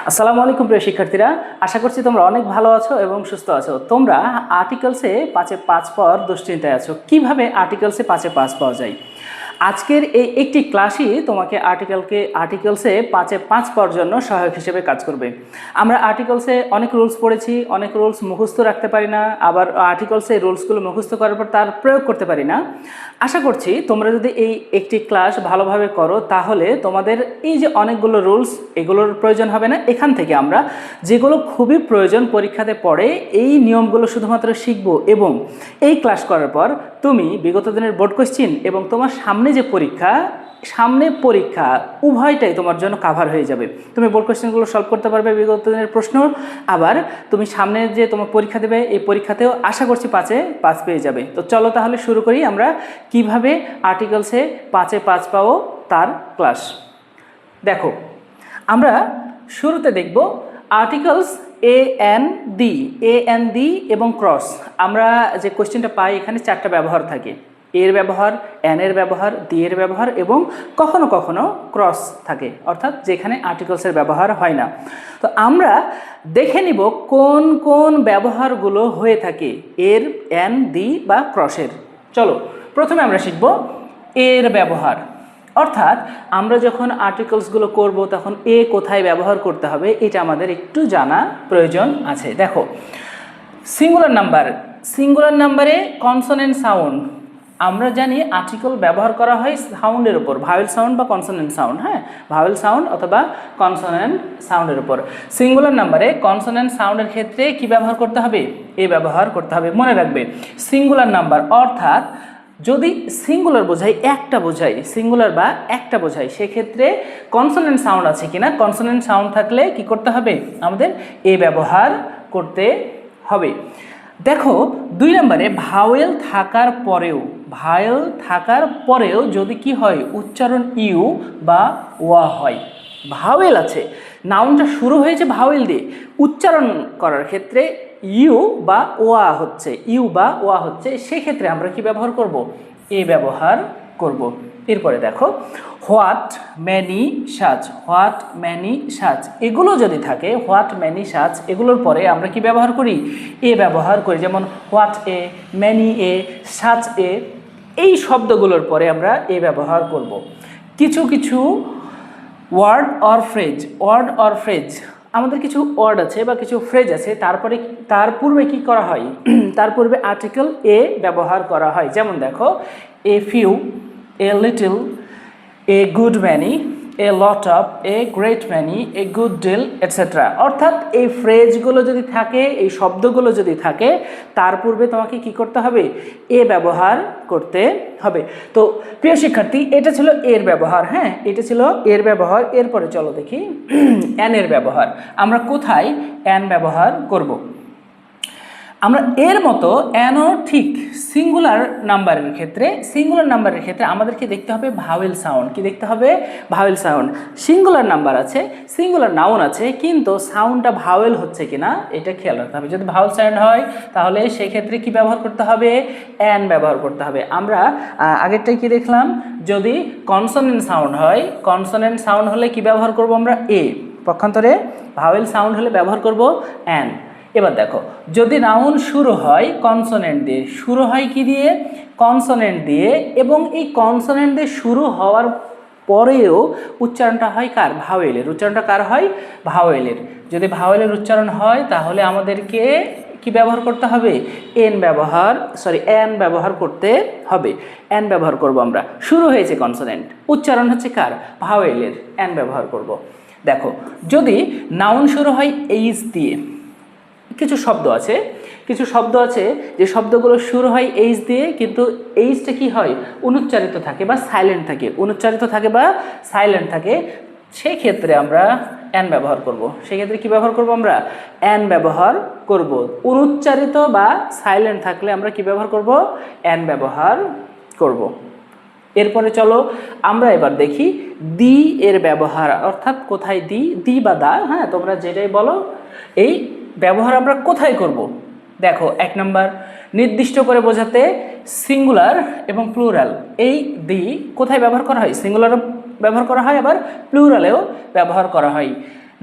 আসসালামু আলাইকুম প্রিয় শিক্ষার্থীরা, আশা করছি তোমরা অনেক ভালো আছো এবং সুস্থ আছো। তোমরা আর্টিকেলসে 5-এ 5 পাওয়ার দুশ্চিন্তায় আছো, কিভাবে আর্টিকেলসে 5-এ 5 পাওয়া যায়। আজকের এই একটি ক্লাসই তোমাকে আর্টিকেলসে 5-এ 5 পাওয়ার জন্য সহায়ক হিসেবে কাজ করবে। আমরা আর্টিকেলসে অনেক রুলস পড়েছি, অনেক রুলস মুখস্থ রাখতে পারি না, আবার আর্টিকেলসে রুলসগুলো মুখস্থ করার পর তার প্রয়োগ করতে পারি না। আশা করছি তোমরা যদি এই একটি ক্লাস ভালোভাবে করো তাহলে তোমাদের এই যে অনেকগুলো রুলস, এগুলোর প্রয়োজন হবে না। এখান থেকে আমরা যেগুলো খুবই প্রয়োজন পরীক্ষাতে পড়ে এই নিয়মগুলো শুধুমাত্র শিখবো, এবং এই ক্লাস করার পর তুমি বিগত দিনের বোর্ড কোশ্চেন এবং তোমার সামনে যে পরীক্ষা উভয়টাই তোমার জন্য কাভার হয়ে যাবে। তুমি বোর্ড কোশ্চেনগুলো সলভ করতে পারবে, বিগত দিনের প্রশ্ন, আবার তুমি সামনে যে তোমার পরীক্ষা দেবে এই পরীক্ষাতেও আশা করছি 5-এ 5 পেয়ে যাবে। তো চলো তাহলে শুরু করি আমরা কিভাবে আর্টিকেলসে 5-এ 5 পাবো তার ক্লাস। দেখো, আমরা শুরুতে দেখব আর্টিকেলস এ এন ডি এবং ক্রস। আমরা যে কোশ্চেনটা পাই এখানে 4টা ব্যবহার থাকে: এর ব্যবহার, এন এর ব্যবহার, দি এর ব্যবহার এবং কখনো কখনো ক্রস থাকে, অর্থাৎ যেখানে আর্টিকেলসের ব্যবহার হয় না। তো আমরা দেখে নিব কোন কোন ব্যবহারগুলো হয়ে থাকে এর, এন, দি বা ক্রসের। চলো প্রথমে আমরা শিখব এর ব্যবহার, অর্থাৎ আমরা যখন আর্টিকেলসগুলো করব তখন এ কোথায় ব্যবহার করতে হবে এটা আমাদের একটু জানা প্রয়োজন আছে। দেখো, সিঙ্গুলার নাম্বারে কনসোনেন্ট সাউন্ড, আমরা জানি আর্টিকেল ব্যবহার করা হয় সাউন্ডের উপর, ভাওয়েল সাউন্ড বা কনসোনেন্ট সাউন্ড। হ্যাঁ, ভাওয়েল সাউন্ড অথবা কনসোনেন্ট সাউন্ডের উপর। সিঙ্গুলার নাম্বারে কনসোনেন্ট সাউন্ডের ক্ষেত্রে কি ব্যবহার করতে হবে? এ ব্যবহার করতে হবে। মনে রাখবে, সিঙ্গুলার নাম্বার অর্থাৎ যদি সিঙ্গুলার বোঝাই, সিঙ্গুলার বা একটা বোঝাই, সেক্ষেত্রে কনসোনেন্ট সাউন্ড আছে কিনা, কনসোনেন্ট সাউন্ড থাকলে কি করতে হবে? আমাদের এ ব্যবহার করতে হবে। দেখো 2 নম্বরে ভাওয়েল থাকার পরেও যদি কি হয়, উচ্চারণ ইউ বা ওয়া হয়। ভাওয়েল আছে, নাউনটা শুরু হয়েছে ভাওয়েল দিয়ে, উচ্চারণ করার ক্ষেত্রে ইউ বা ওয়া হচ্ছে, সেক্ষেত্রে আমরা কি ব্যবহার করব? এ ব্যবহার করব। এরপরে দেখো, হোয়াট ম্যানি সাজ, এগুলো যদি থাকে, হোয়াট ম্যানি সাজ, এগুলোর পরে আমরা কি ব্যবহার করি? এ ব্যবহার করি। যেমন হোয়াট এ, ম্যানি এ, সাজ এ, এই শব্দগুলোর পরে আমরা এ ব্যবহার করব। কিছু কিছু ওয়ার্ড অর ফ্রেজ, আমাদের কিছু ওয়ার্ড আছে বা কিছু ফ্রেজ আছে, তার পূর্বে কি করা হয়? তার পূর্বে আর্টিকেল এ ব্যবহার করা হয়। যেমন দেখো, a few, a little, a good many, a lot of, a great many, a good deal, etcetera. অর্থাৎ এই ফ্রেজগুলো যদি থাকে, এই শব্দগুলো যদি থাকে, তার পূর্বে তোমাকে কি করতে হবে? এ ব্যবহার করতে হবে। তো প্রিয় শিক্ষার্থী, এটা ছিল এর ব্যবহার। হ্যাঁ, এটা ছিল এর ব্যবহার। এরপরে চলো দেখি এন এর ব্যবহার। আমরা কোথায় এন ব্যবহার করব? আমরা এর মতো এনও ঠিক সিঙ্গুলার নাম্বারের ক্ষেত্রে আমাদেরকে দেখতে হবে ভাওয়েল সাউন্ড। কি দেখতে হবে? Vowel sound. সিঙ্গুলার নাম্বার আছে, সিঙ্গুলার নাউন আছে, কিন্তু সাউন্ডটা ভাওয়েল হচ্ছে কিনা এটা খেয়াল রাখতে হবে। যদি ভাওয়েল সাউন্ড হয় তাহলে সেক্ষেত্রে কি ব্যবহার করতে হবে? এন ব্যবহার করতে হবে। আমরা আগেরটাই কি দেখলাম? যদি কনসোনেন্ট সাউন্ড হলে কি ব্যবহার করব আমরা? এ। পক্ষান্তরে ভাওয়েল সাউন্ড হলে ব্যবহার করব এন। এবার দেখো, যদি নাউন শুরু হয় কনসোনেন্ট দিয়ে, শুরু হয় কি দিয়ে? কনসোনেন্ট দিয়ে, এবং এই কনসোনেন্ট দিয়ে শুরু হওয়ার পরেও উচ্চারণটা হয় কার? ভাওয়েলের। উচ্চারণটা কার হয়? ভাওয়েলের। যদি ভাওয়েলের উচ্চারণ হয় তাহলে আমাদেরকে কি ব্যবহার করতে হবে? এন ব্যবহার করতে হবে। এন ব্যবহার করব আমরা। শুরু হয়েছে কনসোনেন্ট, উচ্চারণ হচ্ছে কার? ভাওয়েলের। এন ব্যবহার করব। দেখো, যদি নাউন শুরু হয় এইচ দিয়ে, কিছু শব্দ আছে যে শব্দগুলো শুরু হয় এইচ দিয়ে, কিন্তু এইচটা কি হয়? অনুচ্চারিত থাকে বা সাইলেন্ট থাকে, সেই ক্ষেত্রে আমরা এন ব্যবহার করব। সেক্ষেত্রে কি ব্যবহার করব? আমরা এন ব্যবহার করব। অনুচ্চারিত বা সাইলেন্ট থাকলে আমরা কি ব্যবহার করব? এন ব্যবহার করব। এরপরে চলো আমরা এবার দেখি দি এর ব্যবহার, অর্থাৎ কোথায় দি বা দা, হ্যাঁ তোমরা যেটাই বলো, এই ব্যবহার আমরা কোথায় করব? দেখো, 1 নম্বর, নির্দিষ্ট করে বোঝাতে সিঙ্গুলার এবং প্লুরাল, এই দি কোথায় ব্যবহার করা হয়? সিঙ্গুলার ব্যবহার করা হয়, আবার প্লুরালেও ব্যবহার করা হয়।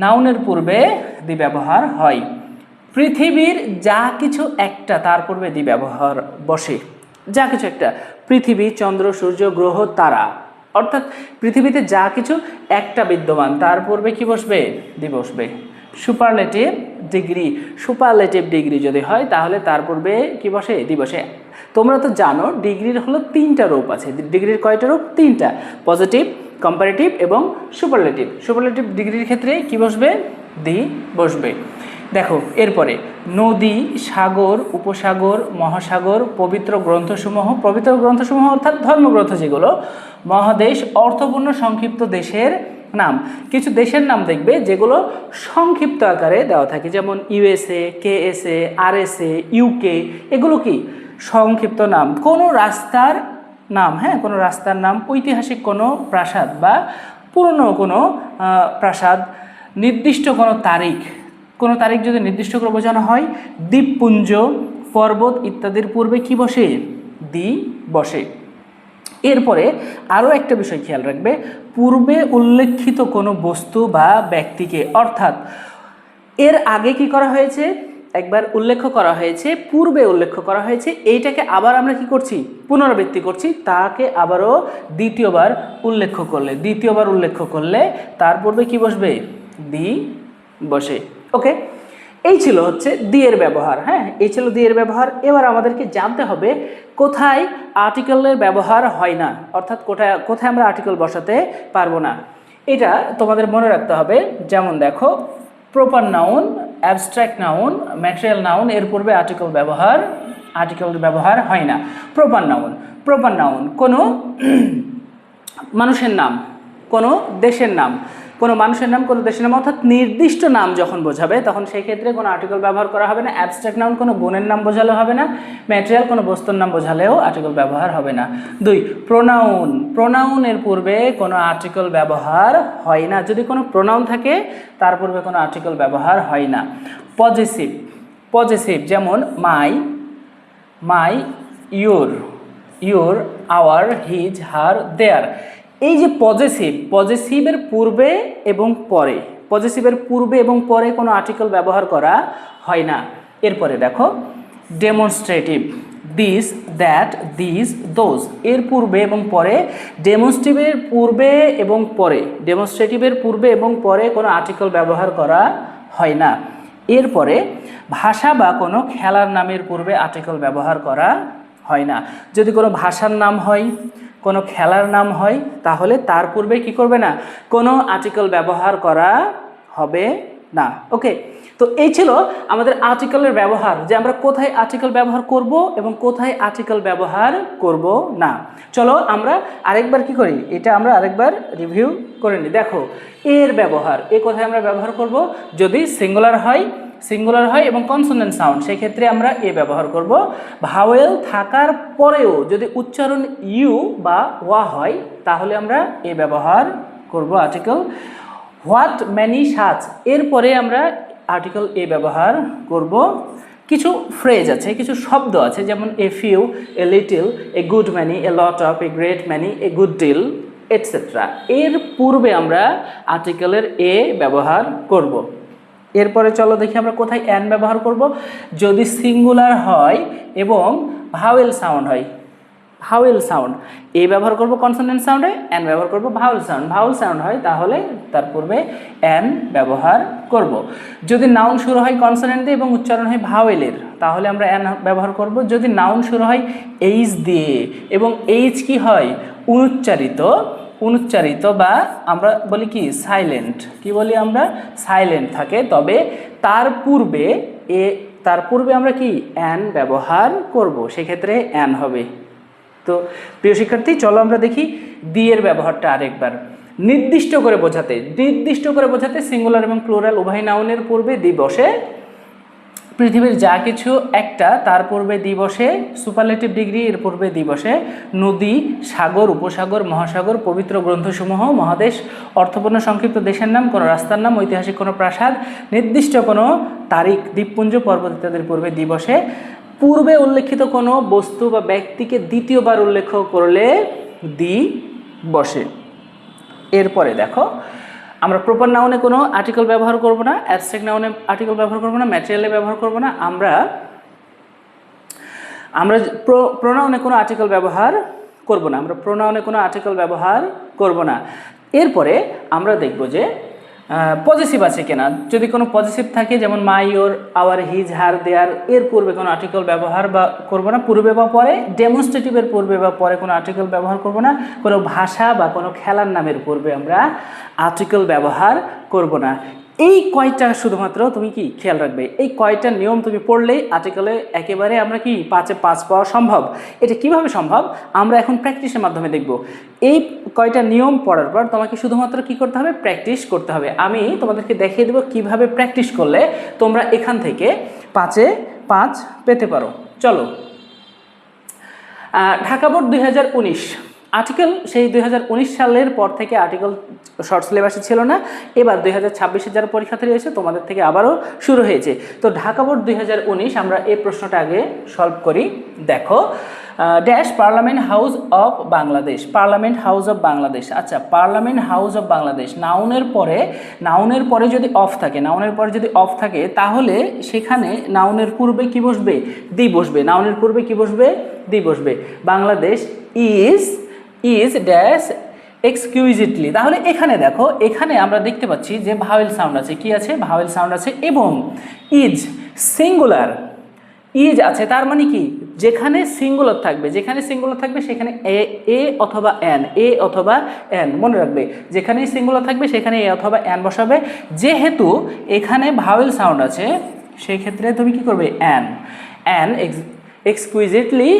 নাউনের পূর্বে দি ব্যবহার হয়। পৃথিবীর যা কিছু একটা, তার পূর্বে দি ব্যবহার বসে। যা কিছু একটা, পৃথিবী, চন্দ্র, সূর্য, গ্রহ, তারা, অর্থাৎ পৃথিবীতে যা কিছু একটা বিদ্যমান, তার পূর্বে কি বসবে? দি বসবে। সুপারলেটিভ ডিগ্রি, সুপারলেটিভ ডিগ্রি যদি হয় তাহলে তার পূর্বে কি বসে? দি বসে। তোমরা তো জানো ডিগ্রির হলো 3টা রূপ আছে। ডিগ্রির কয়টা রূপ? 3টা, পজিটিভ, কম্পারেটিভ এবং সুপারলেটিভ। সুপারলেটিভ ডিগ্রির ক্ষেত্রে কি বসবে? দি বসবে। দেখো এরপরে নদী, সাগর, উপসাগর, মহাসাগর, পবিত্র গ্রন্থসমূহ, পবিত্র গ্রন্থসমূহ অর্থাৎ ধর্মগ্রন্থ যেগুলো, মহাদেশ, অর্থপূর্ণ সংক্ষিপ্ত দেশের নাম। কিছু দেশের নাম দেখবে যেগুলো সংক্ষিপ্ত আকারে দেওয়া থাকে, যেমন ইউএসএ, কেএসএ, আরএসএ, ইউকে, এগুলো কি সংক্ষিপ্ত নাম। কোনো রাস্তার নাম, হ্যাঁ, কোনো রাস্তার নাম, ঐতিহাসিক কোনো প্রাসাদ বা পুরনো কোনো প্রাসাদ, নির্দিষ্ট কোনো তারিখ, কোনো তারিখ যদি নির্দিষ্ট করে বোঝানো হয়, দ্বীপপুঞ্জ, পর্বত ইত্যাদির পূর্বে কি বসে? দি বসে। এরপরে আরও একটা বিষয় খেয়াল রাখবে, পূর্বে উল্লেখিত কোনো বস্তু বা ব্যক্তিকে, অর্থাৎ এর আগে কি করা হয়েছে? একবার উল্লেখ করা হয়েছে, পূর্বে উল্লেখ করা হয়েছে, এইটাকে আবার আমরা কি করছি? পুনরাবৃত্তি করছি। তাকে আবারও দ্বিতীয়বার উল্লেখ করলে, দ্বিতীয়বার উল্লেখ করলে তার পূর্বে কি বসবে? দি বসে। ওকে, এই ছিল হচ্ছে দি এর ব্যবহার। হ্যাঁ, এই ছিল দি এর ব্যবহার। এবার আমাদেরকে জানতে হবে কোথায় আর্টিকেলের ব্যবহার হয় না, অর্থাৎ কোথায় কোথায় আমরা আর্টিকেল বসাতে পারবো না। এটা তোমাদের মনে রাখতে হবে। যেমন দেখো, proper noun, abstract noun, material noun, এর পূর্বে আর্টিকেলের ব্যবহার হয় না। প্রপার নাউন, প্রপার নাউন কোনো মানুষের নাম, কোনো দেশের নাম, কোনো মানুষের নাম, কোনো দেশের নাম, অর্থাৎ নির্দিষ্ট নাম যখন বোঝাবে তখন সেই ক্ষেত্রে কোনো আর্টিকেল ব্যবহার করা হবে না। অ্যাবস্ট্রাক্ট নাউন কোনো গুণের নাম বোঝালে হবে না। ম্যাটেরিয়াল কোনো বস্তুর নাম বোঝালেও আর্টিকেল ব্যবহার হবে না। 2, প্রোনাউন, প্রোনাউনের পূর্বে কোনো আর্টিকেল ব্যবহার হয় না। যদি কোনো প্রোনাউন থাকে তার পূর্বে কোনো আর্টিকেল ব্যবহার হয় না। পজেসিভ, পজেসিভ যেমন মাই, মাই, ইয়োর, ইয়োর, আওয়ার, হিজ, হার, দেয়ার। এই যে পজেসিভ, পজেসিভের পূর্বে এবং পরে, পজেসিভের পূর্বে এবং পরে কোনো আর্টিকেল ব্যবহার করা হয় না। এরপরে দেখো demonstrative, this, that, this, those, এর পূর্বে এবং পরে, ডেমনস্ট্রেটিভের পূর্বে এবং পরে, ডেমনস্ট্রেটিভের পূর্বে এবং পরে কোনো আর্টিকেল ব্যবহার করা হয় না। এরপরে ভাষা বা কোনো খেলার নামের পূর্বে আর্টিকেল ব্যবহার করা হয় না। যদি কোনো ভাষার নাম হয়, কোনো খেলার নাম হয়, তাহলে তার পূর্বে কি করবে না? কোনো আর্টিকেল ব্যবহার করা হবে না। ওকে, তো এই ছিল আমাদের আর্টিকেলের ব্যবহার, যে আমরা কোথায় আর্টিকেল ব্যবহার করব এবং কোথায় আর্টিকেল ব্যবহার করব না। চলো আমরা আরেকবার কি করি, এটা আমরা আরেকবার রিভিউ করে নিই। দেখো এর ব্যবহার, এ কোথায় আমরা ব্যবহার করব? যদি সিঙ্গুলার হয়, সিঙ্গুলার হয় এবং কনসোনেন্ট সাউন্ড, সেই ক্ষেত্রে আমরা এ ব্যবহার করব। ভাওয়েল থাকার পরেও যদি উচ্চারণ ইউ বা ওয়া হয় তাহলে আমরা এ ব্যবহার করব আর্টিকেল। হোয়াট, ম্যানি, সাচ, এরপরে আমরা আর্টিকেল এ ব্যবহার করব। কিছু ফ্রেজ আছে, কিছু শব্দ আছে, যেমন a few, a little, a good many, a lot of, a great many, a good deal, etcetera. এর পূর্বে আমরা আর্টিকেলের এ ব্যবহার করব। এরপরে চলো দেখি আমরা কোথায় অ্যান ব্যবহার করব। যদি সিঙ্গুলার হয় এবং ভাওয়েল সাউন্ড হয়, ভাওয়েল সাউন্ড, এ ব্যবহার করব কনসোনেন্ট সাউন্ডে, অ্যান ব্যবহার করব ভাওয়েল সাউন্ড। ভাওয়েল সাউন্ড হয় তাহলে তার পূর্বে অ্যান ব্যবহার করব। যদি নাউন শুরু হয় কনসোনেন্ট দিয়ে এবং উচ্চারণ হয় ভাওয়েলের, তাহলে আমরা অ্যান ব্যবহার করব। যদি নাউন শুরু হয় এইচ দিয়ে এবং এইচ কি হয়? অনুচ্চারিত, অনুচ্চারিত বা আমরা বলি কি সাইলেন্ট, কি বলি আমরা? সাইলেন্ট থাকে, তবে তার পূর্বে তার পূর্বে আমরা কি অ্যান ব্যবহার করব, সেক্ষেত্রে অ্যান হবে। তো প্রিয় শিক্ষার্থী, চলো আমরা দেখি দি এর ব্যবহারটা আরেকবার। নির্দিষ্ট করে বোঝাতে, নির্দিষ্ট করে বোঝাতে সিঙ্গুলার এবং প্লুরাল উভয় নাউনের পূর্বে দি বসে। পৃথিবীর যা কিছু একটা তার পূর্বে দি বসে। সুপারলেটিভ ডিগ্রি এর পূর্বে দি বসে। নদী, সাগর, উপসাগর, মহাসাগর, পবিত্র গ্রন্থসমূহ, মহাদেশ, অর্থপূর্ণ সংক্ষিপ্ত দেশের নাম, কোনো রাস্তার নাম, ঐতিহাসিক কোনো প্রাসাদ, নির্দিষ্ট কোনো তারিখ, দ্বীপপুঞ্জ, পর্বত ইত্যাদির পূর্বে দি বসে। পূর্বে উল্লেখিত কোনো বস্তু বা ব্যক্তিকে দ্বিতীয়বার উল্লেখ করলে দি বসে। এরপরে দেখো আমরা প্রপার নাউনে কোনো আর্টিকেল ব্যবহার করব না, অ্যাবস্ট্রাক্ট নাউনে আর্টিকেল ব্যবহার করব না, ম্যাটেরিয়ালে ব্যবহার করব না, আমরা প্রোনাউনে কোনো আর্টিকেল ব্যবহার করব না, আমরা প্রোনাউনে কোনো আর্টিকেল ব্যবহার করব না। এরপরে আমরা দেখব যে পজিটিভ আছে কিনা। যদি কোনো পজিটিভ থাকে যেমন মাই, ইওর, আওয়ার, হিজ, হার, দেয়ার, এর পূর্বে কোনো আর্টিকেল ব্যবহার বা করব না, পূর্বে বা পরে। ডেমনস্ট্রেটিভের পূর্বে বা পরে কোনো আর্টিকেল ব্যবহার করব না। কোনো ভাষা বা কোনো খেলার নামের পূর্বে আমরা আর্টিকেল ব্যবহার করব না। এই কয়টা শুধুমাত্র তুমি কি খেয়াল রাখবে, এই কয়টা নিয়ম তুমি পড়লেই আর্টিকেলে একেবারে আমরা কি 5-এ 5 পাওয়া সম্ভব। এটা কিভাবে সম্ভব আমরা এখন প্র্যাকটিসের মাধ্যমে দেখব। এই কয়টা নিয়ম পড়ার পর তোমাকে শুধুমাত্র কি করতে হবে, প্র্যাকটিস করতে হবে। আমি তোমাদেরকে দেখিয়ে দেবো কিভাবে প্র্যাকটিস করলে তোমরা এখান থেকে 5-এ 5 পেতে পারো। চলো, ঢাকা বোর্ড 2019 আর্টিকেল, সেই 2019 সালের পর থেকে আর্টিকেল শর্ট সিলেবাসে ছিল না। এবার 2026-এ যারা পরীক্ষার্থী রয়েছে তোমাদের থেকে আবারও শুরু হয়েছে। তো ঢাকা বোর্ড 2019 আমরা এই প্রশ্নটা আগে সলভ করি। দেখো, dash parliament house of Bangladesh, parliament house of Bangladesh. আচ্ছা, পার্লামেন্ট হাউস অফ বাংলাদেশ নাউনের পরে যদি অফ থাকে, নাউনের পরে যদি অফ থাকে তাহলে সেখানে নাউনের পূর্বে কি বসবে, দি বসবে। নাউনের পূর্বে কি বসবে, দি বসবে। Bangladesh is dash exquisitely. তাহলে এখানে দেখো, এখানে আমরা দেখতে পাচ্ছি যে ভাওয়েল সাউন্ড আছে। কি আছে, ভাওয়েল সাউন্ড আছে এবং ইজ সিঙ্গুলার, ইজ আছে। তার মানে কি, যেখানে সিঙ্গুলার থাকবে সেখানে এ অথবা এন, এ অথবা এন, মনে রাখবে যেখানেই সিঙ্গুলার থাকবে সেখানে এ অথবা এন বসাবে। যেহেতু এখানে ভাওয়েল সাউন্ড আছে সেই ক্ষেত্রে তুমি কি করবে, an exquisitely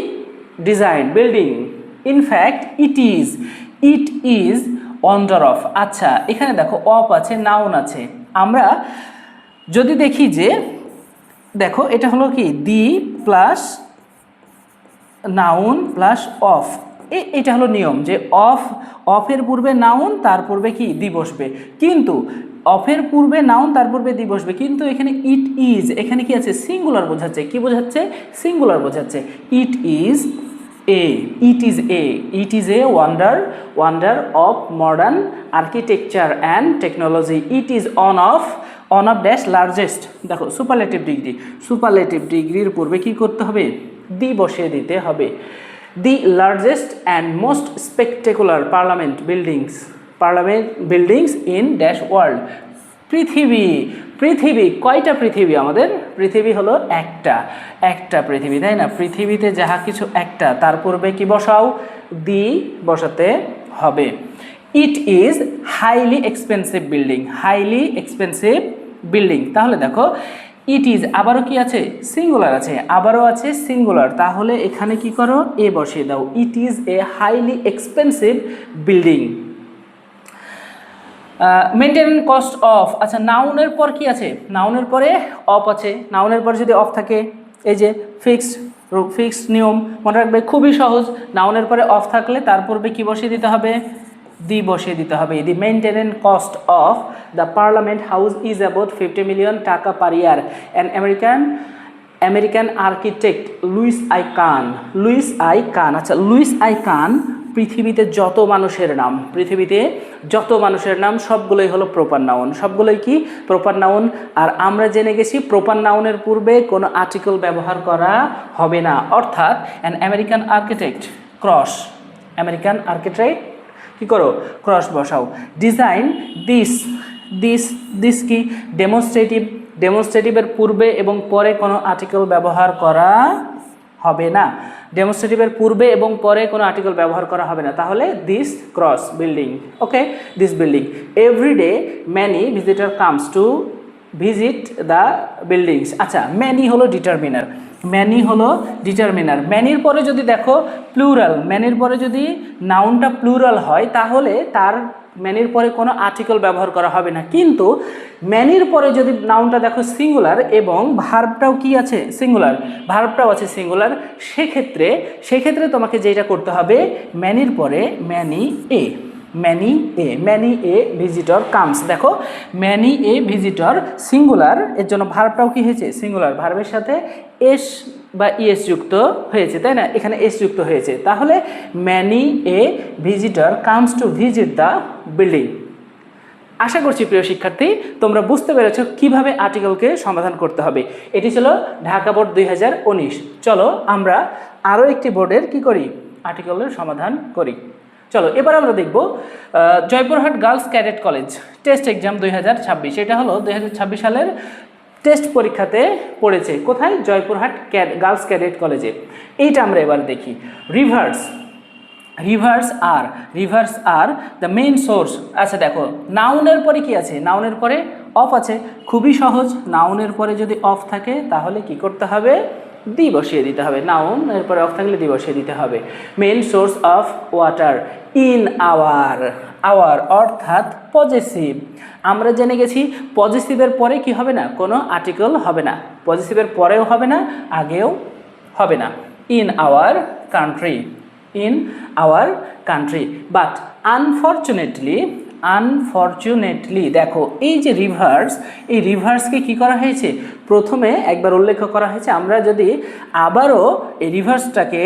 designed building, in fact it is wonder of. আচ্ছা, এখানে দেখো অফ আছে, নাউন আছে। আমরা যদি দেখি যে দেখো এটা হলো কি, দি প্লাস নাউন প্লাস অফ, এটা হলো নিয়ম যে অফের পূর্বে নাউন, তার পূর্বে কি দি বসবে। কিন্তু অফের পূর্বে নাউন, তার পূর্বে দি বসবে, কিন্তু এখানে ইট ইজ, এখানে কি আছে, সিঙ্গুলার বোঝাচ্ছে। কি বোঝাচ্ছে, সিঙ্গুলার বোঝাচ্ছে। It is a wonder of modern architecture and technology. It is on of dash largest. দেখো সুপারলেটিভ ডিগ্রির পূর্বে কি করতে হবে, দি বসিয়ে দিতে হবে। The largest and most spectacular parliament buildings in dash world. পৃথিবী কয়টা পৃথিবী, আমাদের পৃথিবী হলো একটা পৃথিবী, তাই না। পৃথিবীতে যাহা কিছু একটা, তার পূর্বে কি বসাও, দি বসাতে হবে। It is highly expensive building, তাহলে দেখো ইট ইজ আবারও কি আছে, সিঙ্গুলার আছে, আবারও আছে সিঙ্গুলার, তাহলে এখানে কি করো, এ বসিয়ে দাও। ইট is a highly expensive building. Maintenance cost of. আচ্ছা, নাউনের পর কি আছে, নাউনের পরে অফ আছে। নাউনের পরে যদি অফ থাকে, এই যে ফিক্সড নিয়ম মনে রাখবে, খুবই সহজ। নাউনের পরে অফ থাকলে তার পূর্বে কি বসিয়ে দিতে হবে, দি বসিয়ে দিতে হবে। The maintenance cost of the parliament house is about 50 million taka per year. An American architect Louis I Kahn. আচ্ছা, লুইস আই কান পৃথিবীতে যত মানুষের নাম সবগুলোই হলো প্রপার নাউন, সবগুলোই কি প্রপার নাউন। আর আমরা জেনে গেছি প্রপার নাউনের পূর্বে কোনো আর্টিকেল ব্যবহার করা হবে না, অর্থাৎ অ্যান আমেরিকান আর্কিটেক্ট কি করো, ক্রস বসাও। ডিজাইন দিস কি ডেমনস্ট্রেটিভের পূর্বে এবং পরে কোনো আর্টিকেল ব্যবহার করা হবে না। ডেমনস্ট্রেটিভের পূর্বে এবং পরে কোনো আর্টিকেল ব্যবহার করা হবে না, তাহলে this cross building, okay, this building. Everyday many visitor comes to visit the buildings. আচ্ছা, ম্যানি হলো ডিটারমিনার, ম্যানির পরে যদি দেখো প্লুরাল, ম্যানির পরে যদি নাউনটা প্লুরাল হয় তাহলে তার ম্যানির পরে কোনো আর্টিকেল ব্যবহার করা হবে না। কিন্তু ম্যানির পরে যদি নাউনটা দেখো সিঙ্গুলার এবং ভার্বটাও কি আছে, ভার্বটাও আছে সিঙ্গুলার, সেক্ষেত্রে তোমাকে যেটা করতে হবে, ম্যানির পরে ম্যানি এ ভিজিটর কামস। দেখো ম্যানি এ ভিজিটর সিঙ্গুলার, এর জন্য ভার্বটাও কি হয়েছে, সিঙ্গুলার। ভার্বের সাথে বা ইএস যুক্ত হয়েছে, তাই না? এখানে এস যুক্ত হয়েছে, তাহলে many a visitor comes to visit the building. আশা করছি প্রিয় শিক্ষার্থী তোমরা বুঝতে পেরেছ কিভাবে আর্টিকেলকে সমাধান করতে হবে। এটি ছিল ঢাকা বোর্ড 2019। চলো আমরা আরও একটি বোর্ডের কি করি, আর্টিকেলের সমাধান করি। চলো এবার আমরা দেখব Joypurhat girls cadet college test exam 2026। এটা হলো 2026 সালের টেস্ট পরীক্ষাতে পড়েছে কোথায়, জয়পুরহাট গার্লস ক্যাডেট কলেজে। এইটা আমরা এবার দেখি। Rivers are the main source. আচ্ছা দেখো, নাউনের পরে কি আছে, নাউনের পরে অফ আছে, খুবই সহজ। নাউনের পরে যদি অফ থাকে তাহলে কি করতে হবে, দি বসিয়ে দিতে হবে। নাউনের পরে অফ থাকলে দি বসিয়ে দিতে হবে। Main source of water in our অর্থাৎ পজেসিভ। আমরা জেনে গেছি পজেসিভের পরে কি হবে না, কোনো আর্টিকেল হবে না। পজেসিভের পরেও হবে না, আগেও হবে না। In our country but unfortunately দেখো এই যে রিভার্স, এই রিভার্সকে কি করা হয়েছে, প্রথমে একবার উল্লেখ করা হয়েছে। আমরা যদি আবারও এই রিভার্সটাকে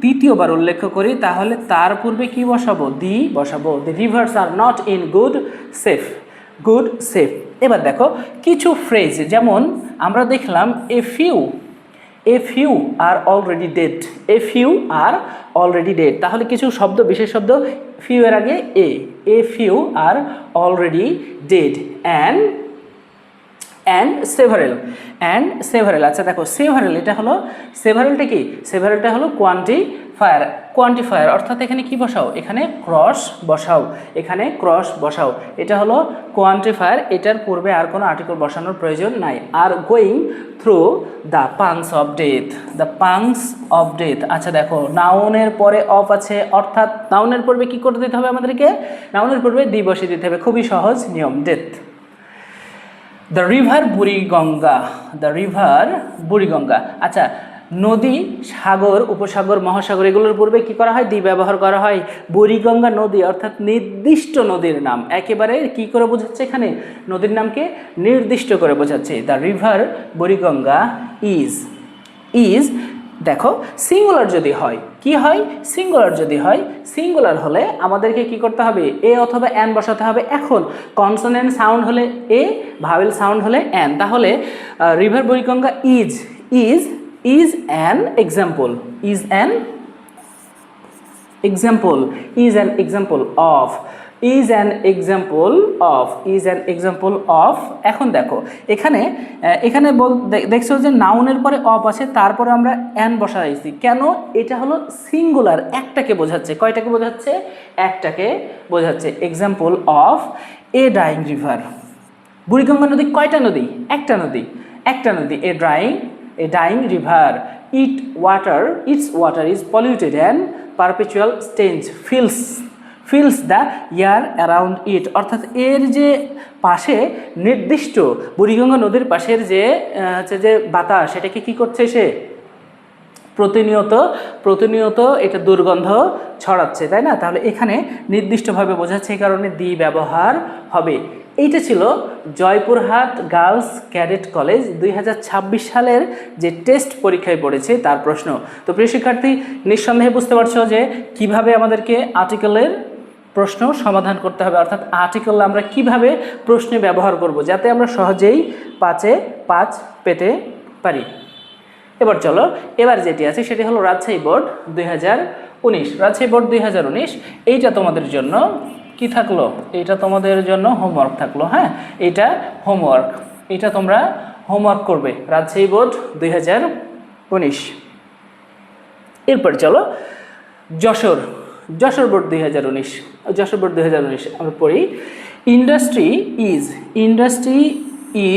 দ্বিতীয়বার উল্লেখ করি তাহলে তার পূর্বে কি বসাবো, দি বসাবো। The rivers are not in good shape. এবার দেখো কিছু ফ্রেজ, যেমন আমরা দেখলাম a few are already dead. তাহলে কিছু শব্দ, বিশেষ শব্দ, ফিউ এর আগে a few are already dead and several. আচ্ছা দেখো সেভারেল, এটা হলো সেভারেলটা কি, সেভারেলটা হলো কোয়ান্টিফায়ার অর্থাৎ এখানে কি বসাও, এখানে ক্রস বসাও। এটা হলো কোয়ান্টিফায়ার, এটার পূর্বে আর কোনো আর্টিকেল বসানোর প্রয়োজন নাই। Are going through the pangs of death. আচ্ছা দেখো নাউনের পরে অফ আছে, অর্থাৎ নাউনের পূর্বে কি করে দিতে হবে আমাদেরকে, নাউনের পূর্বে দি বসিয়ে দিতে হবে। খুবই সহজ নিয়ম, ডেথ। The river Buriganga. আচ্ছা নদী, সাগর, উপসাগর, মহাসাগর এগুলোর পূর্বে কি করা হয়, দি ব্যবহার করা হয়। বুড়িগঙ্গা নদী অর্থাৎ নির্দিষ্ট নদীর নাম, একেবারে কি করে বোঝাচ্ছে, এখানে নদীর নামকে নির্দিষ্ট করে বোঝাচ্ছে। দ্য রিভার বুড়িগঙ্গা ইজ দেখো সিঙ্গুলার যদি হয় কি হয়, সিঙ্গুলার হলে আমাদেরকে কি করতে হবে, এ অথবা অ্যান বসাতে হবে। এখন কনসোনেন্ট সাউন্ড হলে এ, ভাওয়েল সাউন্ড হলে অ্যান। তাহলে river Buriganga is an example of এখন দেখো এখানে দেখছো যে নাউনের পরে অফ আছে, তারপরে আমরা অ্যান বসাইছি কেন, এটা হলো সিঙ্গুলার, একটাকে বোঝাচ্ছে। কয়টাকে বোঝাচ্ছে, একটাকে বোঝাচ্ছে। Example of A dyeing river. Buriganga নদী কয়টা নদী, একটা নদী। A dying river, its water is polluted and perpetual stench fills the air around it। অর্থাৎ এর যে পাশে নির্দিষ্ট বুড়িগঙ্গা নদীর পাশের যে বাতাস, সেটাকে কি করছে, সে প্রতিনিয়ত এটা দুর্গন্ধ ছড়াচ্ছে, তাই না? তাহলে এখানে নির্দিষ্টভাবে বোঝাচ্ছে, এই কারণে দি ব্যবহার হবে। এইটা ছিল জয়পুরহাট গার্লস ক্যাডেট কলেজ 2026 সালের যে টেস্ট পরীক্ষায় পড়েছে তার প্রশ্ন। তো প্রিয় শিক্ষার্থী, নিঃসন্দেহে বুঝতে পারছো যে কিভাবে আমাদেরকে আর্টিকেলের প্রশ্ন সমাধান করতে হবে, অর্থাৎ আর্টিকেল আমরা কিভাবে প্রশ্নে ব্যবহার করব যাতে আমরা সহজেই 5-এ 5 পেতে পারি। এবার চলো, এবার যেটি আছে সেটি হলো রাজশাহী বোর্ড 2019। রাজশাহী বোর্ড 2019 এইটা তোমাদের জন্য কি থাকলো, এটা তোমাদের জন্য হোমওয়ার্ক থাকলো। হ্যাঁ, এটা হোমওয়ার্ক, এটা তোমরা হোমওয়ার্ক করবে। রাজশাহী বোর্ড 2019। এরপর চলো যশোর বোর্ড 2019। যশোর বোর্ড 2019 আমরা পড়ি, ইন্ডাস্ট্রি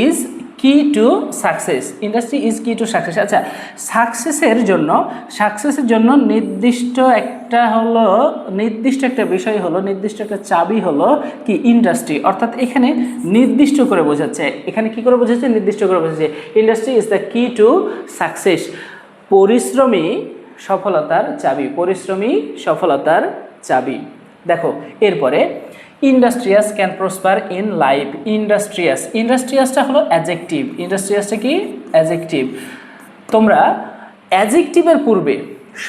ইজ কি টু সাকসেস। আচ্ছা সাকসেসের জন্য নির্দিষ্ট একটা বিষয় হলো, নির্দিষ্ট একটা চাবি হলো কি, ইন্ডাস্ট্রি। অর্থাৎ এখানে নির্দিষ্ট করে বোঝাচ্ছে, এখানে কি করে বোঝাচ্ছে, নির্দিষ্ট করে বোঝাচ্ছে। Industry is the key to success. পরিশ্রমী সফলতার চাবি। দেখো এরপরে industrious can prosper in life. ইন্ডাস্ট্রিয়াসটা হলো অ্যাডজেক্টিভ। ইন্ডাস্ট্রিয়াসটা কি, অ্যাডজেক্টিভ। তোমরা অ্যাডজেক্টিভের পূর্বে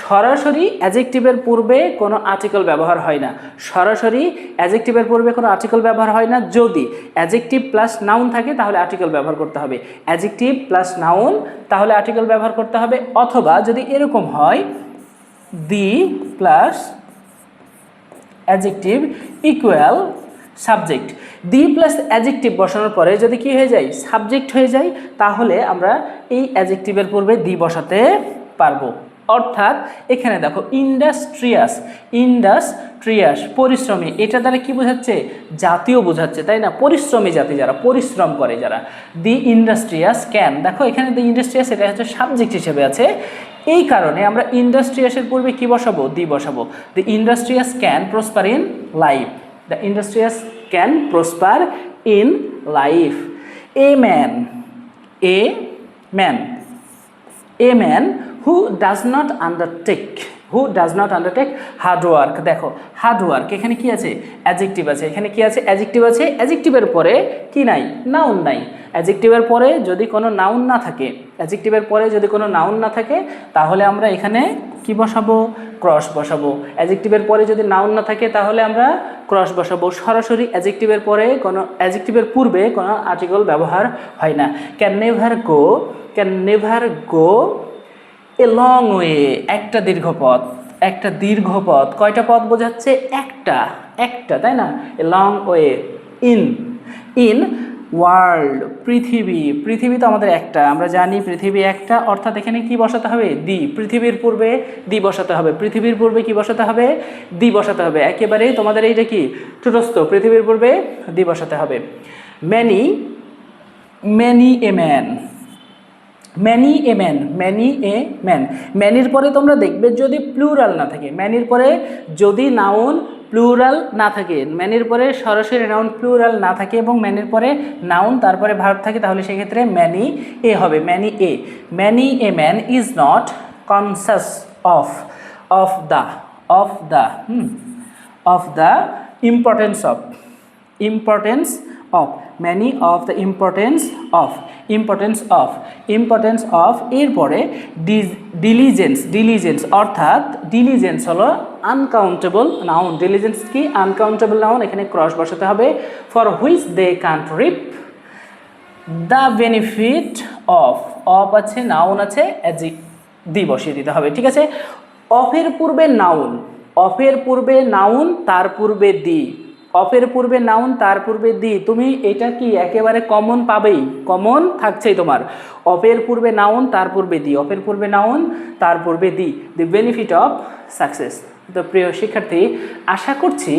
সরাসরি অ্যাডজেক্টিভের পূর্বে কোনো আর্টিকেল ব্যবহার হয় না, সরাসরি অ্যাডজেক্টিভের পূর্বে কোনো আর্টিকেল ব্যবহার হয় না। যদি অ্যাডজেক্টিভ প্লাস নাউন থাকে তাহলে আর্টিকেল ব্যবহার করতে হবে, অ্যাডজেক্টিভ প্লাস নাউন তাহলে আর্টিকেল ব্যবহার করতে হবে, অথবা যদি এরকম হয় the plus adjective equal subject, the plus adjective বসানোর পরে যদি কি হয়ে যায়, সাবজেক্ট হয়ে যায়, তাহলে আমরা এই অ্যাডজেক্টিভের পূর্বে দি বসাতে পারবো। অর্থাৎ এখানে দেখো ইন্ডাস্ট্রিয়াস, ইন্ডাস্ট্রিয়াস পরিশ্রমী, এটা দ্বারা কি বোঝাচ্ছে, জাতীয় বোঝাচ্ছে, তাই না, পরিশ্রমী জাতি যারা পরিশ্রম করে যারা। দি ইন্ডাস্ট্রিয়াস ক্যান, দেখো এখানে দি ইন্ডাস্ট্রিয়াস এটা হচ্ছে সাবজেক্ট হিসেবে আছে, এই কারণে আমরা ইন্ডাস্ট্রিয়াসের পূর্বে কি বসাবো, দি বসাবো। The industrious can prosper in life, the industrious can prosper in life. A man who does not undertake hard work, দেখো হার্ড ওয়ার্ক এখানে কি আছে, অ্যাডজেক্টিভ আছে, এখানে কি আছে, অ্যাডজেক্টিভ আছে, অ্যাডজেক্টিভের পরে কি নাই, নাউন নাই। অ্যাডজেক্টিভের পরে যদি কোনো নাউন না থাকে, অ্যাডজেক্টিভের পরে যদি কোনো নাউন না থাকে তাহলে আমরা এখানে কি বসাবো, ক্রস বসাবো। অ্যাডজেক্টিভের পরে যদি নাউন না থাকে তাহলে আমরা ক্রস বসাবো। সরাসরি অ্যাডজেক্টিভের পরে কোনো, অ্যাডজেক্টিভের পূর্বে কোনো আর্টিকেল ব্যবহার হয় না। Can never go a long way, একটা দীর্ঘ পথ, একটা দীর্ঘ পথ, কয়টা পথ বোঝাচ্ছে, একটা, তাই না, a long way in world, পৃথিবী তো আমাদের একটা, আমরা জানি পৃথিবী একটা, অর্থাৎ এখানে কি বসাতে হবে, দি, পৃথিবীর পূর্বে দি বসাতে হবে, পৃথিবীর পূর্বে কি বসাতে হবে, দি বসাতে হবে, একেবারেই তোমাদের এইটা কি ঠুটস্থ, পৃথিবীর পূর্বে দি বসাতে হবে। ম্যানি এ ম্যান, ম্যানির পরে তোমরা দেখবে যদি প্লুরাল না থাকে, ম্যানির পরে যদি নাউন প্লুরাল না থাকে, ম্যানির পরে সরাসরি নাউন প্লুরাল না থাকে এবং ম্যানির পরে নাউন তারপরে ভার্ব থাকে, তাহলে সেক্ষেত্রে ম্যানি এ হবে, many a man is not conscious of the importance of many of the importance of এরপরে diligence অর্থাৎ diligence হলো আনকাউন্টেবল নাউন, diligence কি আনকাউন্টেবল নাউন, এখানে ক্রস বসাতে হবে। for which they can't reap the benefit of আছে, noun আছে, দি বসিয়ে দিতে হবে, ঠিক আছে। অফের পূর্বে নাউন তার পূর্বে দি, অফের পূর্বে নাউন তার পূর্বে দি, তুমি এটা কি একেবারে কমন পাবেই, কমন থাকছেই তোমার। অফের পূর্বে নাউন তার পূর্বে দি, অফের পূর্বে নাউন তার পূর্বে দি, দি বেনিফিট অফ সাকসেস। তো প্রিয় শিক্ষার্থী, আশা করছি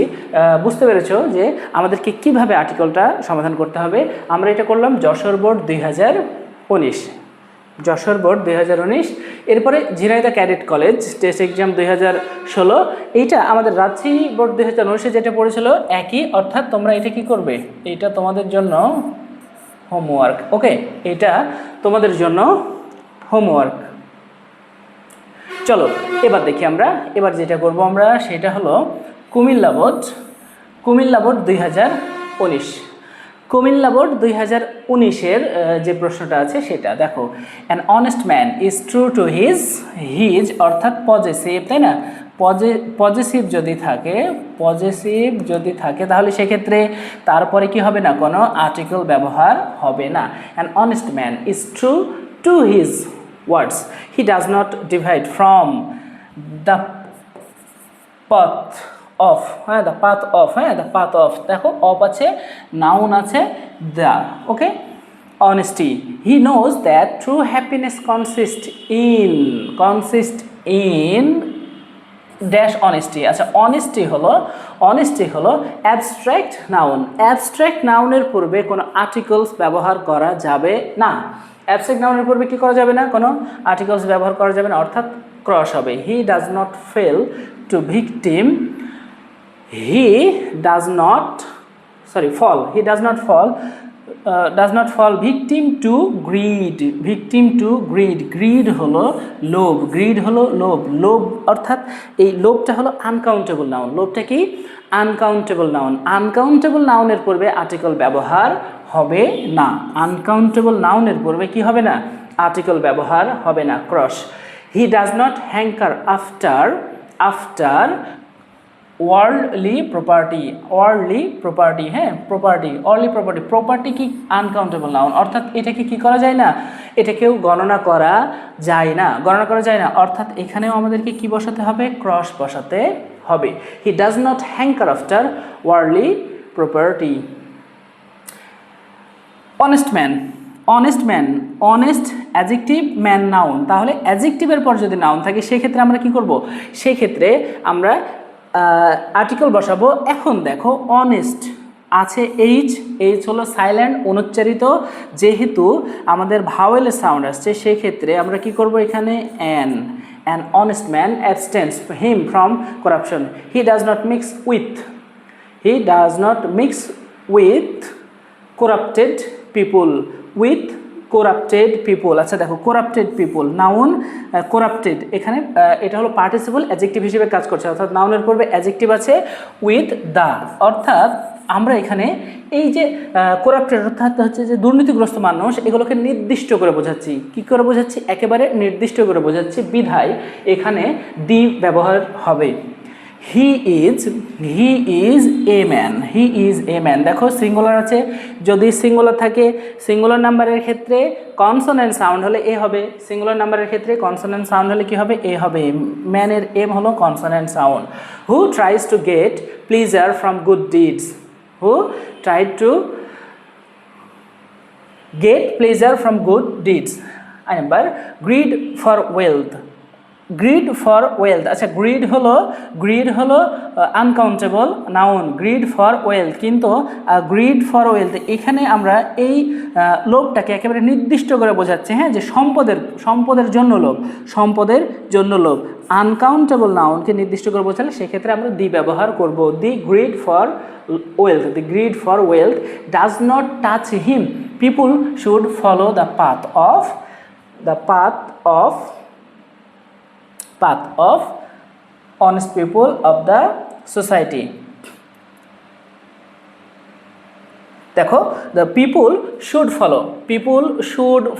বুঝতে পেরেছো যে আমাদেরকে কিভাবে আর্টিকেলটা সমাধান করতে হবে। আমরা এটা করলাম যশোর বোর্ড 2019, যশোর বোর্ড 2019, এরপরে Jhenaidah cadet college test exam 2016, এইটা আমাদের রাজশাহী বোর্ড 2019 যেটা পড়েছিল একই, অর্থাৎ তোমরা এটা কি করবে, এটা তোমাদের জন্য হোমওয়ার্ক, ওকে, এটা তোমাদের জন্য হোমওয়ার্ক। চলো এবার দেখি আমরা, এবার যেটা করব আমরা সেটা হলো কুমিল্লা বোর্ড 2019, কুমিল্লা বোর্ড 2019-এর যে প্রশ্নটা আছে সেটা দেখো। An honest man is true to his অর্থাৎ পজেসিভ, তাই না, পজেসিভ যদি থাকে তাহলে সেক্ষেত্রে তারপরে কি হবে না, কোনো আর্টিকেল ব্যবহার হবে না। An honest man is true to his words, he does not divide from the path of, হ্যাঁ দ্য পাথ অফ, দেখো অফ আছে, নাউন আছে, the, okay. Honesty, he knows that true happiness consist in dash honesty. আচ্ছা, honesty হলো abstract নাউনের পূর্বে কোনো articles ব্যবহার করা যাবে না, অ্যাবস্ট্রাক্ট নাউনের পূর্বে কি করা যাবে না, কোনো আর্টিকেলস ব্যবহার করা যাবে না, অর্থাৎ ক্রস হবে। হি does not fail to victim, he does not fall victim to greed হলো লোভ, অর্থাৎ এই লোভটা হলো আনকাউন্টেবল নাউন, লোভটা কি আনকাউন্টেবল নাউনের পূর্বে আর্টিকেল ব্যবহার হবে না, আনকাউন্টেবল নাউনের পূর্বে কি হবে না, আর্টিকেল ব্যবহার হবে না, cross. He does not hanker after worldly property, হ্যাঁ প্রপার্টি কি আনকাউন্টেবল নাউন, অর্থাৎ এটাকে কি করা যায় না, এটাকেও গণনা করা যায় না, অর্থাৎ এখানেও আমাদেরকে কি বসাতে হবে, ক্রস বসাতে হবে। হি does not hanker after worldly property. Honest adjective, man noun. তাহলে অ্যাডজেক্টিভের পর যদি নাউন থাকে সেক্ষেত্রে আমরা কি করব, সেক্ষেত্রে আমরা আর্টিকেল বসাবো। এখন দেখো অনেস্ট আছে এইচ হলো সাইলেন্ট অনুচ্চারিত, যেহেতু আমাদের ভাওয়েলের সাউন্ড আসছে সেক্ষেত্রে আমরা কি করব, এখানে an honest man abstains him from corruption. He does not mix with corrupted people, আচ্ছা দেখো করাপ্টেড পিপুল, নাউন করাপ্টেড, এখানে এটা হলো পার্টিসিপল অ্যাডজেক্টিভ হিসেবে কাজ করছে, অর্থাৎ নাউনের পূর্বে অ্যাডজেক্টিভ আছে উইথ দ্য, অর্থাৎ আমরা এখানে এই যে করাপ্টেড অর্থাৎ হচ্ছে যে দুর্নীতিগ্রস্ত মানুষ, এগুলোকে নির্দিষ্ট করে বোঝাচ্ছি। কি করে বোঝাচ্ছি, একেবারে নির্দিষ্ট করে বোঝাচ্ছি, বিধায় এখানে দি ব্যবহার হবে। হি ইজ এ ম্যান, দেখো সিঙ্গুলার আছে, যদি সিঙ্গুলার থাকে সিঙ্গুলার নাম্বারের ক্ষেত্রে কনসোনেন্ট সাউন্ড হলে এ হবে, সিঙ্গুলার নাম্বারের ক্ষেত্রে কনসোনেন্ট সাউন্ড হলে কি হবে, এ হবে। ম্যানের এম হলো consonant sound. Who tries to get pleasure from good deeds, number grid for wealth, আচ্ছা গ্রিড হলো uncountable noun, grid for wealth, কিন্তু গ্রিড ফর ওয়েলথ এখানে আমরা এই লোভটাকে একেবারে নির্দিষ্ট করে বোঝাচ্ছি, হ্যাঁ, যে সম্পদের জন্য লোভ, আনকাউন্টেবল নাউনকে নির্দিষ্ট করে বোঝালে সেক্ষেত্রে আমরা দি ব্যবহার করব। The greed for wealth does not touch him, people should follow the path of honest people of the society। দেখো the people should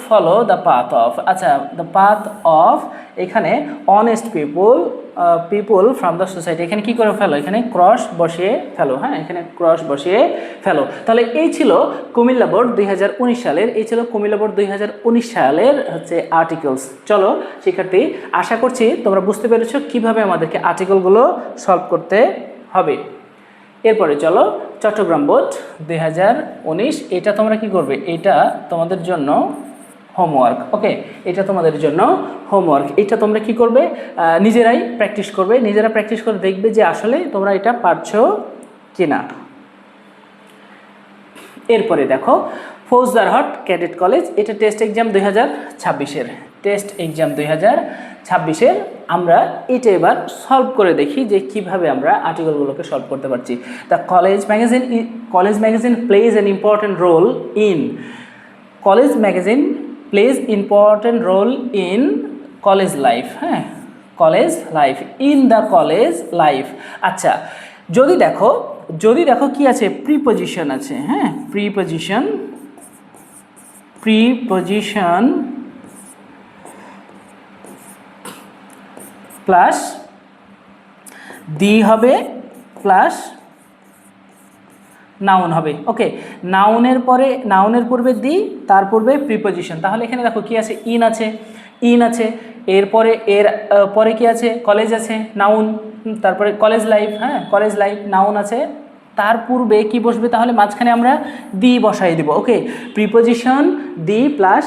follow the path of, আচ্ছা the path of, এখানে honest people from the society, এখানে কি করে ফেলো, এখানে cross বসিয়ে ফেলো, হ্যাঁ এখানে ক্রস বসিয়ে ফেলো। তাহলে এই ছিল কুমিল্লা বোর্ড 2019 সালের, হচ্ছে আর্টিকেলস। চলো শিক্ষার্থী, আশা করছি তোমরা বুঝতে পেরেছো কিভাবে আমাদেরকে আর্টিকেলগুলো সলভ করতে হবে। এরপরে চলো চট্টগ্রাম বোর্ড 2019, এটা তোমরা কি করবে, এটা তোমাদের জন্য হোমওয়ার্ক, ওকে, এটা তোমাদের জন্য হোমওয়ার্ক। এটা তোমরা কি করবে, নিজেরাই প্র্যাকটিস করবে, প্র্যাকটিস করে দেখবে যে আসলে তোমরা এটা পারছো কিনা। এরপরে দেখো ফৌজদারহাট ক্যাডেট কলেজ, এটা টেস্ট এক্সাম 2026-এর, আমরা এটা এবার সলভ করে দেখি যে কিভাবে আমরা আর্টিকেলগুলোকে সলভ করতে পারছি। The college magazine plays an important role in college life, হ্যাঁ college life, in the college life. আচ্ছা যদি দেখো কি আছে, প্রিপজিশন আছে, হ্যাঁ প্রিপজিশন প্লাস দি হবে প্লাস নাউন হবে, ওকে, নাউনের পূর্বে দি, তার পূর্বে প্রিপজিশন। তাহলে এখানে দেখো কি আছে, ইন আছে, এরপরে পরে কি আছে, কলেজ আছে, নাউন, তারপরে কলেজ লাইফ, হ্যাঁ কলেজ লাইফ নাউন আছে, তার পূর্বে কি বসবে, তাহলে মাঝখানে আমরা দি বসাই দেব, okay, preposition the plus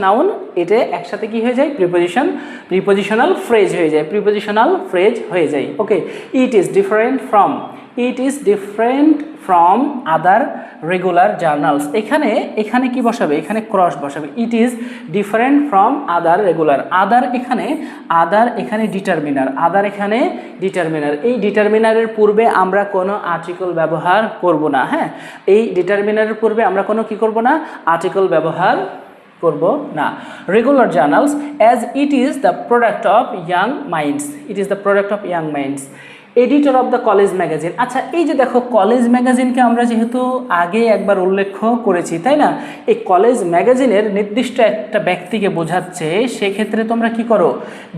noun, এটা একসাথে কি হয়ে যায়, প্রিপজিশনাল ফ্রেজ হয়ে যায়, okay. It is different from other regular journals, এখানে কি বসাবে, এখানে ক্রস বসাবে, it is different from other regular, other এখানে ডিটারমিনার, এই ডিটারমিনারের পূর্বে আমরা কোনো আর্টিকেল ব্যবহার করব না, হ্যাঁ এই ডিটারমিনারের পূর্বে আমরা কোনো কি করব না, আর্টিকেল ব্যবহার করব না। Regular journals, as it is the product of young minds, editor of the college magazine. আচ্ছা, এই যে দেখো কলেজ ম্যাগাজিনকে আমরা যেহেতু আগে একবার উল্লেখ করেছি, তাই না? এই কলেজ ম্যাগাজিনের নির্দিষ্ট একটা ব্যক্তিকে বোঝাচ্ছে, সেক্ষেত্রে তোমরা কি করো,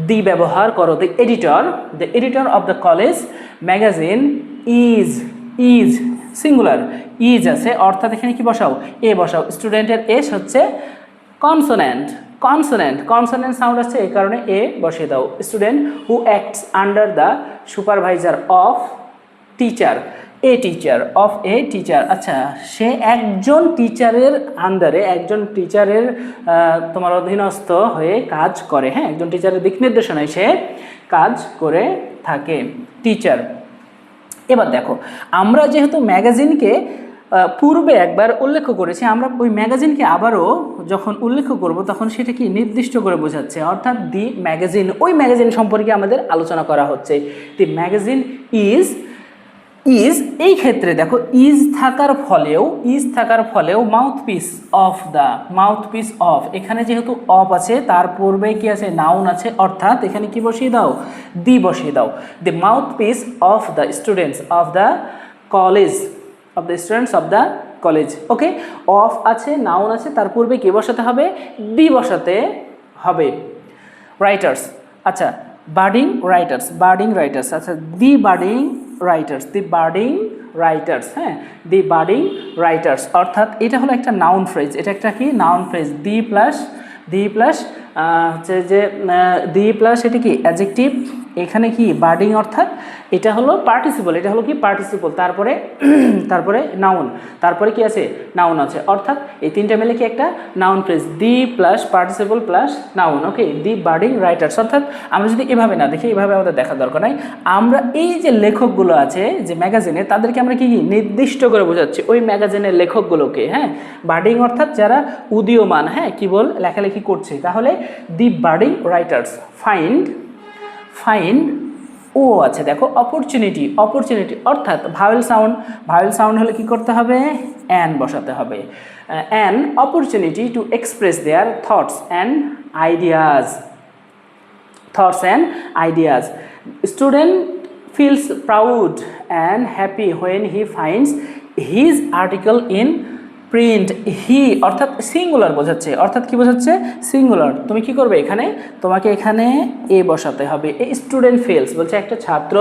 দি ব্যবহার করো। The editor of the college magazine is singular, is আছে, অর্থাৎ এখানে কি বসাও, এ বসাও। স্টুডেন্টের এস হচ্ছে কনসোনেন্ট সাউন্ড আছে, এই কারণে এ বসিয়ে দাও। Student who acts under the supervisor of teacher, a teacher. আচ্ছা, সে একজন টিচারের আন্ডারে, একজন টিচারের তোমার অধীনস্থ হয়ে কাজ করে। হ্যাঁ, একজন টিচারের দিক নির্দেশনায় সে কাজ করে থাকে, টিচার। এবার দেখো, আমরা যেহেতু ম্যাগাজিনকে পূর্বে একবার উল্লেখ করেছি, আমরা ওই ম্যাগাজিনকে আবারও যখন উল্লেখ করব তখন সেটা কি নির্দিষ্ট করে বোঝাচ্ছে, অর্থাৎ দি ম্যাগাজিন, ওই ম্যাগাজিন সম্পর্কে আমাদের আলোচনা করা হচ্ছে। দি ম্যাগাজিন ইজ এই ক্ষেত্রে দেখো ইজ থাকার ফলেও মাউথপিস অফ, এখানে যেহেতু অফ আছে তার পূর্বে কি আছে, নাউন আছে, অর্থাৎ এখানে কি বসিয়ে দাও, দি বসিয়ে দাও। The mouthpiece of the students of the college, okay. Of আছে, নাউন আছে, তার পূর্বে কি বসাতে হবে, দি বসাতে হবে। রাইটার্স, আচ্ছা, বার্ডিং রাইটার্স, আচ্ছা, দি বার্ডিং রাইটার্স, হ্যাঁ, দি বার্ডিং রাইটার্স, অর্থাৎ এটা হলো একটা নাউন ফ্রেজ। এটা একটা কি নাউন ফ্রেজ, দি প্লাস হচ্ছে যে দি প্লাস এটা কি অ্যাডজেক্টিভ, এখানে কি বার্ডিং, অর্থাৎ এটা হলো পার্টিসিপল, তারপরে নাউন, তারপরে কি আছে, নাউন আছে, অর্থাৎ এই তিনটা মিলে কি একটা noun phrase, the plus participle plus noun, okay. The budding writers, অর্থাৎ আমরা যদি এভাবে না দেখি, এভাবে আমাদের দেখার দরকার নাই, আমরা এই যে লেখকগুলো আছে যে ম্যাগাজিনে, তাদেরকে আমরা কি নির্দিষ্ট করে বোঝাচ্ছি, ওই ম্যাগাজিনের লেখকগুলোকে। হ্যাঁ, বার্ডিং অর্থাৎ যারা উদীয়মান, হ্যাঁ, কি বল লেখালেখি করছে, তাহলে দি বার্ডিং রাইটার্স। ফাইন্ড ও আছে, দেখো অপরচুনিটি, অর্থাৎ ভাওয়েল সাউন্ড হলে কি করতে হবে, অ্যান বসাতে হবে। An opportunity to express their thoughts and ideas. Student feels proud and happy when he finds his article in print. He অর্থাৎ সিঙ্গুলার বোঝাচ্ছে, অর্থাৎ কি বোঝাচ্ছে, সিঙ্গুলার। তুমি কি করবে, তোমাকে এখানে এ বসাতে হবে। এই স্টুডেন্ট ফিলস বলছে একটা ছাত্র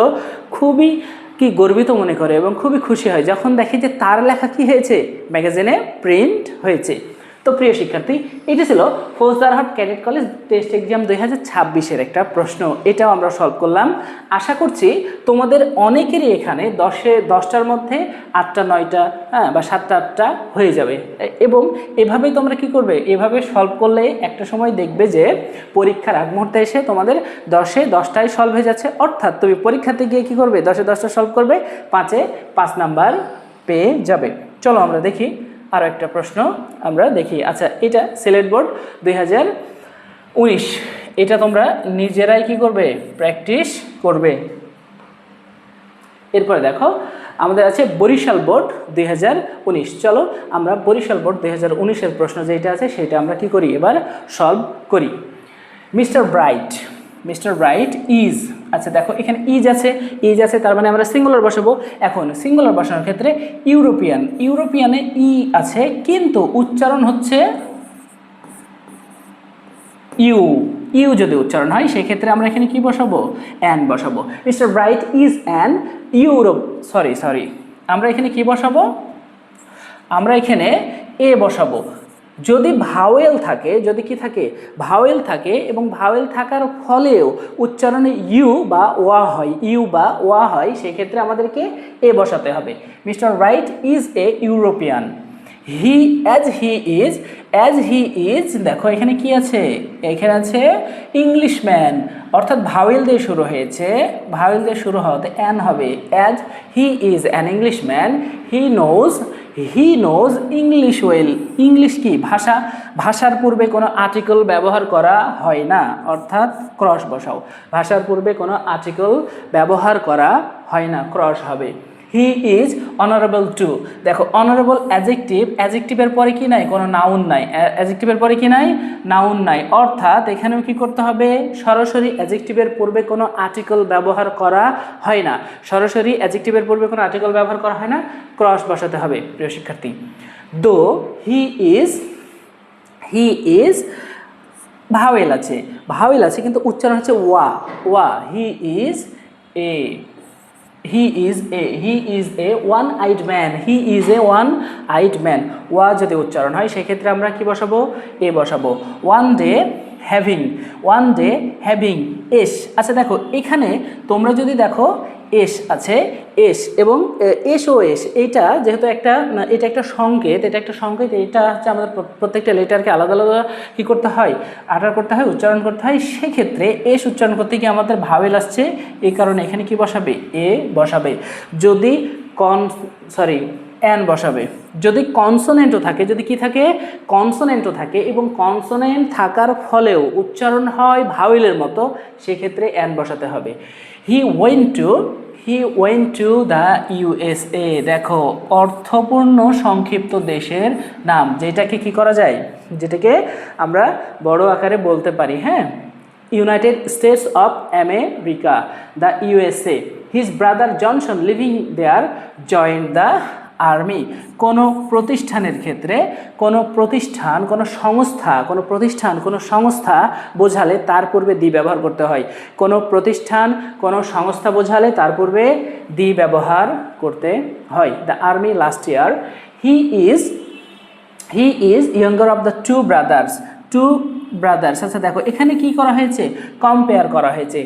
খুবই কি গর্বিত মনে করে এবং খুবই খুশি হয় যখন দেখে যে তার লেখা কি হয়েছে, ম্যাগাজিনে প্রিন্ট হয়েছে। তো প্রিয় শিক্ষার্থী, এটা ছিল Faujdarhat cadet college test exam 2026-এর একটা প্রশ্ন। এটাও আমরা সলভ করলাম। আশা করছি তোমাদের অনেকেরই এখানে 10টার মধ্যে 8টা 9টা, হ্যাঁ, বা 7টা 8টা হয়ে যাবে। এবং এভাবেই তোমরা কি করবে, এভাবে সলভ করলে একটা সময় দেখবে যে পরীক্ষার আগ মুহূর্তে এসে তোমাদের 10এ 10টাই সলভ হয়ে যাচ্ছে। অর্থাৎ তুমি পরীক্ষাতে গিয়ে কি করবে, 10এ 10টা সলভ করবে, 5-এ 5 নাম্বার পেয়ে যাবে। চলো আমরা দেখি আরও একটা প্রশ্ন আমরা দেখি। আচ্ছা, এটা সিলেট বোর্ড 2019, এটা তোমরা নিজেরাই কি করবে, প্র্যাকটিস করবে। এরপরে দেখো আমাদের আছে বরিশাল বোর্ড 2019। চলো আমরা বরিশাল বোর্ড 2019-এর প্রশ্ন যেটা আছে সেটা আমরা কি করি, এবার সলভ করি। মিস্টার ব্রাইট ইজ, আচ্ছা দেখো এখানে ইজ আছে, তার মানে আমরা সিঙ্গুলার বসাবো। এখন সিঙ্গুলার বসানোর ক্ষেত্রে ইউরোপিয়ানে ই আছে, কিন্তু উচ্চারণ হচ্ছে ইউ যদি উচ্চারণ হয় সেক্ষেত্রে আমরা এখানে কি বসাবো, অ্যান বসাবো। Mister bright is an sorry আমরা এখানে কি বসাবো, আমরা এখানে এ বসাবো। যদি ভাওয়েল থাকে, যদি কি থাকে, ভাওয়েল থাকে, এবং ভাওয়েল থাকার ফলেও উচ্চারণে ইউ বা ওয়া হয়, সেক্ষেত্রে আমাদেরকে এ বসাতে হবে। Mister right is a European. As he is দেখো এখানে কি আছে, এখানে আছে ইংলিশম্যান, অর্থাৎ ভাওয়েল দিয়ে শুরু হয়েছে, ভাওয়েল দিয়ে শুরু হওয়াতে অ্যান হবে। As he is an Englishman, he knows English well. English কি ভাষার পূর্বে কোনো আর্টিকেল ব্যবহার করা হয় না, অর্থাৎ ক্রস বসাও। ভাষার পূর্বে কোনো আর্টিকেল ব্যবহার করা হয় না, ক্রস হবে। He is honourable to. দেখো অনারেবল অ্যাজেক্টিভের পরে কি নাই, কোনো নাউন নাই, অ্যাজেক্টিভের পরে কি নাই, নাউন নাই, অর্থাৎ এখানেও কি করতে হবে, সরাসরি অ্যাজেক্টিভের পূর্বে কোনো আর্টিকেল ব্যবহার করা হয় না, সরাসরি অ্যাজেক্টিভের পূর্বে কোনো আর্টিকেল ব্যবহার করা হয় না, ক্রস বসাতে হবে প্রিয় শিক্ষার্থী। দো হি ইজ ভাওয়েল আছে কিন্তু উচ্চারণ হচ্ছে ওয়া। He is a one eyed man. ওয়া যদি উচ্চারণ হয় সেক্ষেত্রে আমরা কি বসাবো, এ বসাবো। One day having S. আচ্ছা দেখো এখানে তোমরা যদি দেখো এস আছে, এস এবং এস এইটা যেহেতু এটা একটা সংকেত, এটা হচ্ছে আমাদের প্রত্যেকটা লেটারকে আলাদা আলাদা কী করতে হয়, উচ্চারণ করতে হয়। সেক্ষেত্রে এস উচ্চারণ করতে গিয়ে আমাদের ভাওয়েল আসছে, এই কারণে এখানে কি বসাবে, এ বসাবে। যদি অ্যান বসাবে। যদি কনসোনেন্টও থাকে, যদি কি থাকে, কনসোনেন্টও থাকে এবং কনসোনেন্ট থাকার ফলেও উচ্চারণ হয় ভাওয়েলের মতো, সেক্ষেত্রে অ্যান বসাতে হবে। He went to the USA। দেখো অর্থপূর্ণ সংক্ষিপ্ত দেশের নাম, যেটাকে কি করা যায়, যেটাকে আমরা বড় আকারে বলতে পারি, হ্যাঁ, United States of America, the USA। His brother Johnson living there joined the army. কোনো প্রতিষ্ঠানের ক্ষেত্রে কোনো সংস্থা বোঝালে তার পূর্বে দি ব্যবহার করতে হয়। কোনো প্রতিষ্ঠান, কোনো সংস্থা বোঝালে তার পূর্বে দি ব্যবহার করতে হয়। The army last year. He is younger of the two brothers. আচ্ছা দেখো এখানে কি করা হয়েছে, কম্পেয়ার করা হয়েছে।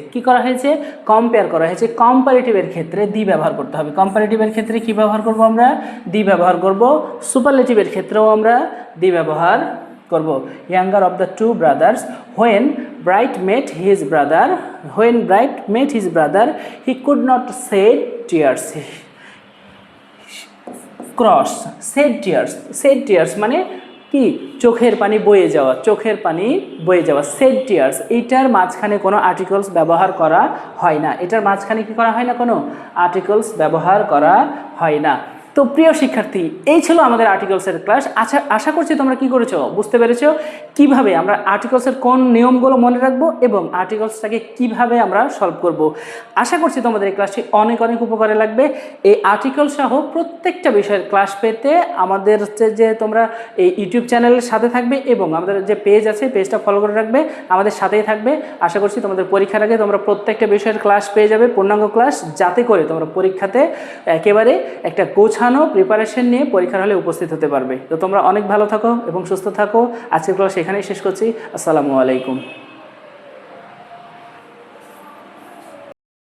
কম্পারেটিভের ক্ষেত্রে দি ব্যবহার করতে হবে। কম্পারেটিভের ক্ষেত্রে কি ব্যবহার করব, আমরা দি ব্যবহার করব। সুপারলেটিভের ক্ষেত্রেও আমরা দি ব্যবহার করব। Younger of the two brothers. When Bright met his brother he could not shed tears. Cross shed tears মানে কি, চোখের পানি বয়ে যাওয়া। শেড টিয়ার্স, এইটার মাঝখানে কোনো আর্টিকেলস ব্যবহার করা হয় না, কোনো আর্টিকেলস ব্যবহার করা হয় না। তো প্রিয় শিক্ষার্থী, এই ছিল আমাদের আর্টিকেলসের ক্লাস। আশা করছি তোমরা কি করেছো, বুঝতে পেরেছো কিভাবে আমরা আর্টিকেলসের কোন নিয়মগুলো মনে রাখবো এবং আর্টিকেলসটাকে কিভাবে আমরা সলভ করব। আশা করছি তোমাদের এই ক্লাসটি অনেক উপকারে লাগবে। এই আর্টিকেল সহ প্রত্যেকটা বিষয়ের ক্লাস পেতে আমাদের হচ্ছে যে তোমরা এই ইউটিউব চ্যানেলের সাথে থাকবে এবং আমাদের যে পেজ আছে পেজটা ফলো করে রাখবে, আমাদের সাথেই থাকবে। আশা করছি তোমাদের পরীক্ষার আগে তোমরা প্রত্যেকটা বিষয়ের ক্লাস পেয়ে যাবে, পূর্ণাঙ্গ ক্লাস, যাতে করে তোমরা পরীক্ষাতে একেবারে একটা গোছানো প্রিপারেশন নিয়ে পরীক্ষার হলে উপস্থিত হতে পারবে। তো তোমরা অনেক ভালো থাকো এবং সুস্থ থাকো। আজকের ক্লাস এখানেই শেষ করছি। আসসালামু আলাইকুম।